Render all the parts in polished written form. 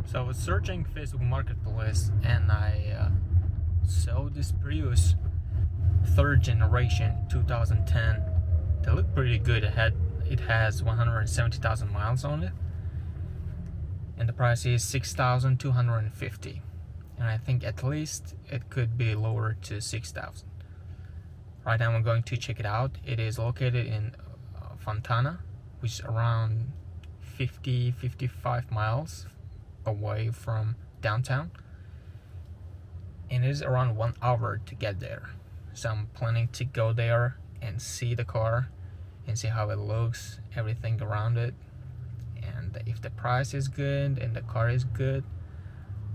So I was searching Facebook Marketplace and I saw this Prius third generation 2010. They look pretty good. It has 170,000 miles on it, and the price is 6,250. And I think at least it could be lower to 6,000. Right now I'm going to check it out. It is located in Fontana, which is around 55 miles away from downtown, and it is around 1 hour to get there. So I'm planning to go there and see the car and see how it looks, everything around it, and if the price is good and the car is good,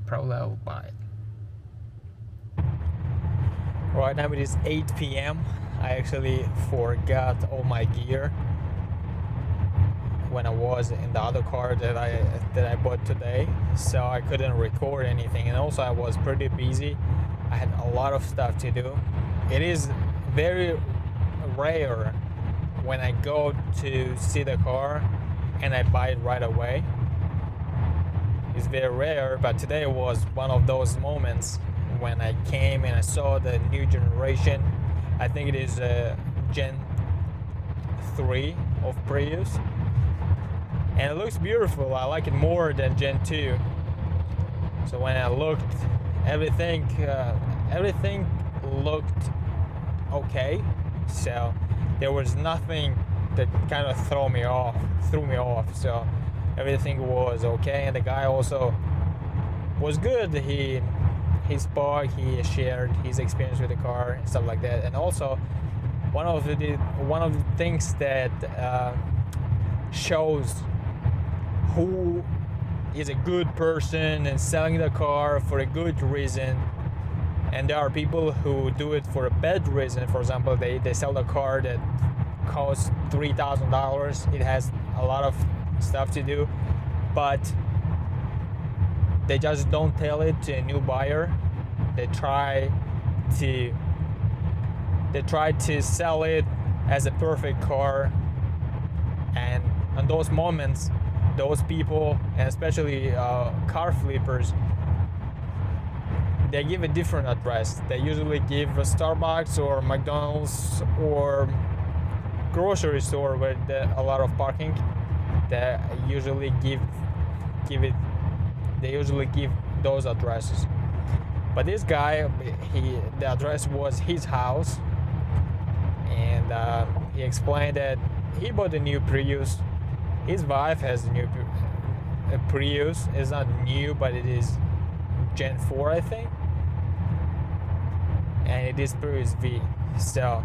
probably I will buy it. Right now it is 8 p.m. I actually forgot all my gear when I was in the other car that I bought today, so I couldn't record anything, and also I was pretty busy. I had a lot of stuff to do. It is very rare when I go to see the car and I buy it right away. It's very rare, but today was one of those moments when I came and I saw the new generation. I think it is Gen 3 of Prius, and it looks beautiful. I like it more than Gen 2. So when I looked, everything looked okay. So there was nothing that kind of threw me off. So everything was okay, and the guy also was good. He spoke, he shared his experience with the car and stuff like that. And also one of the things that shows who is a good person and selling the car for a good reason, and there are people who do it for a bad reason. For example, they sell a car that costs $3,000. It has a lot of stuff to do, but they just don't tell it to a new buyer. They try to sell it as a perfect car, and in those moments, those people, and especially car flippers, they give a different address. They usually give a Starbucks or McDonald's or grocery store with a lot of parking. They usually give those addresses. But this guy, the address was his house, and he explained that he bought a new Prius. His wife has a new Prius. It's not new, but it is Gen 4, I think, and it is Prius V. So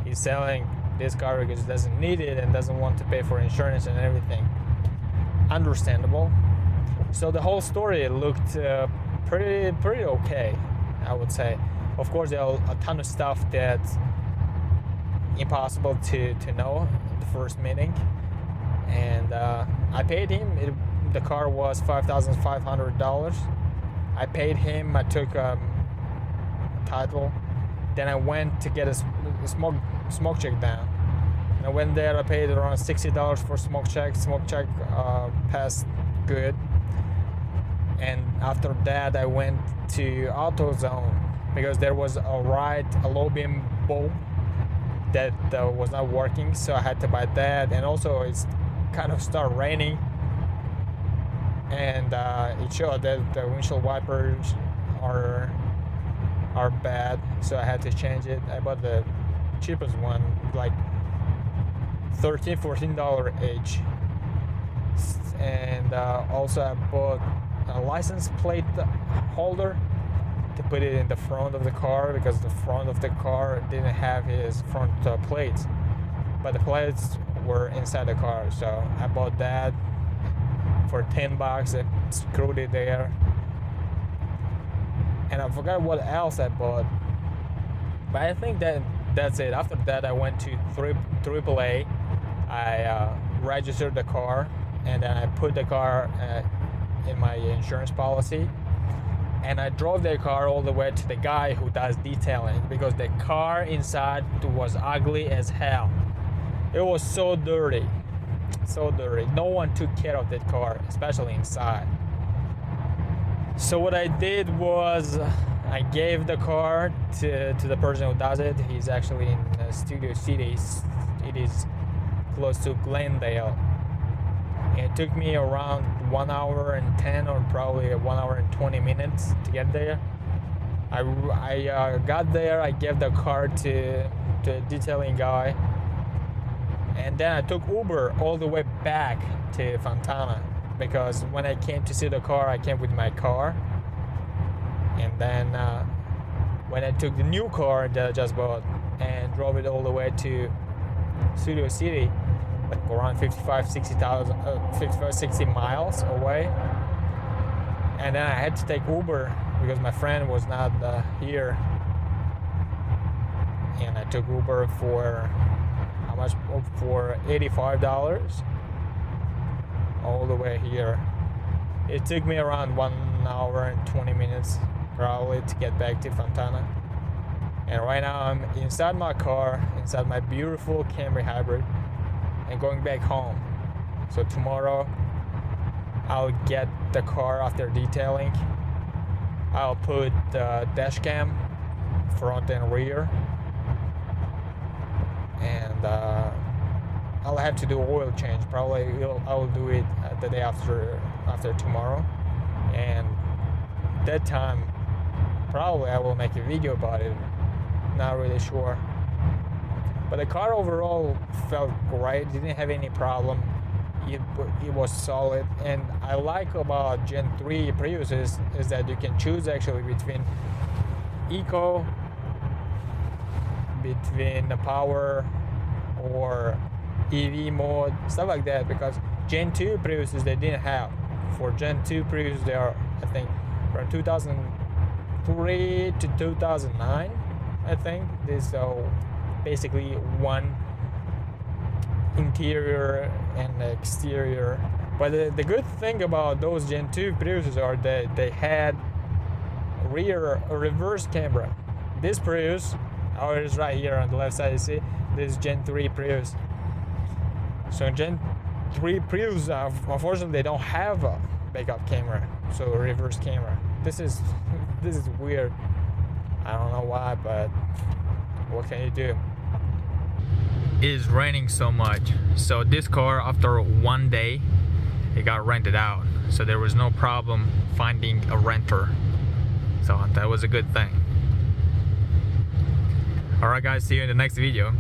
he's selling this car because he doesn't need it and doesn't want to pay for insurance and everything. Understandable. So the whole story looked pretty okay, I would say. Of course, there are a ton of stuff that's impossible to know in the first meeting, and I paid him. The car was $5,500. I paid him. I took a title. Then I went to get a smoke check done. And I went there. I paid around $60 for smoke check. Smoke check passed good. And after that, I went to AutoZone because there was a low beam bulb that was not working, so I had to buy that. And also, it's kind of started raining, and it showed that the windshield wipers are bad, so I had to change it. I bought the cheapest one, like $14 each, and also I bought a license plate holder to put it in the front of the car because the front of the car didn't have his front plates, but the plates were inside the car. So I bought that for $10. I screwed it there, and I forgot what else I bought, but I think that's it. After that, I went to AAA. I registered the car, and then I put the car in my insurance policy, and I drove the car all the way to the guy who does detailing because the car inside was ugly as hell. It was so dirty. No one took care of that car, especially inside. So what I did was I gave the car to the person who does it. He's actually in Studio City. It is close to Glendale. It took me around 1 hour and 10 or probably 1 hour and 20 minutes to get there. I got there, I gave the car to the detailing guy, and then I took Uber all the way back to Fontana, because when I came to see the car, I came with my car, and then when I took the new car that I just bought and drove it all the way to Studio City, like around 60 miles away, and then I had to take Uber because my friend was not here, and I took Uber for how much? For $85 all the way here. It took me around 1 hour and 20 minutes probably to get back to Fontana, and right now I'm inside my car, inside my beautiful Camry hybrid, and going back home. So tomorrow I'll get the car after detailing. I'll put the dash cam front and rear, and I'll have to do oil change. Probably I will do it the day after tomorrow, and that time probably I will make a video about it. Not really sure, but the car overall felt great. Didn't have any problem. It was solid, and I like about Gen 3 Priuses is that you can choose actually between eco, between the power, or EV mode, stuff like that, because Gen 2 Priuses they didn't have. For Gen 2 Prius they are, I think, from 2003 to 2009, I think. This basically one interior and exterior. But the good thing about those Gen 2 Priuses are that they had reverse camera. This Prius, it is right here on the left side, you see, this is Gen 3 Prius. So Gen 3 Prius, unfortunately, they don't have a backup camera, so a reverse camera. This is weird. I don't know why, but what can you do? It is raining so much, so this car after 1 day it got rented out, so there was no problem finding a renter, so that was a good thing. Alright guys, see you in the next video.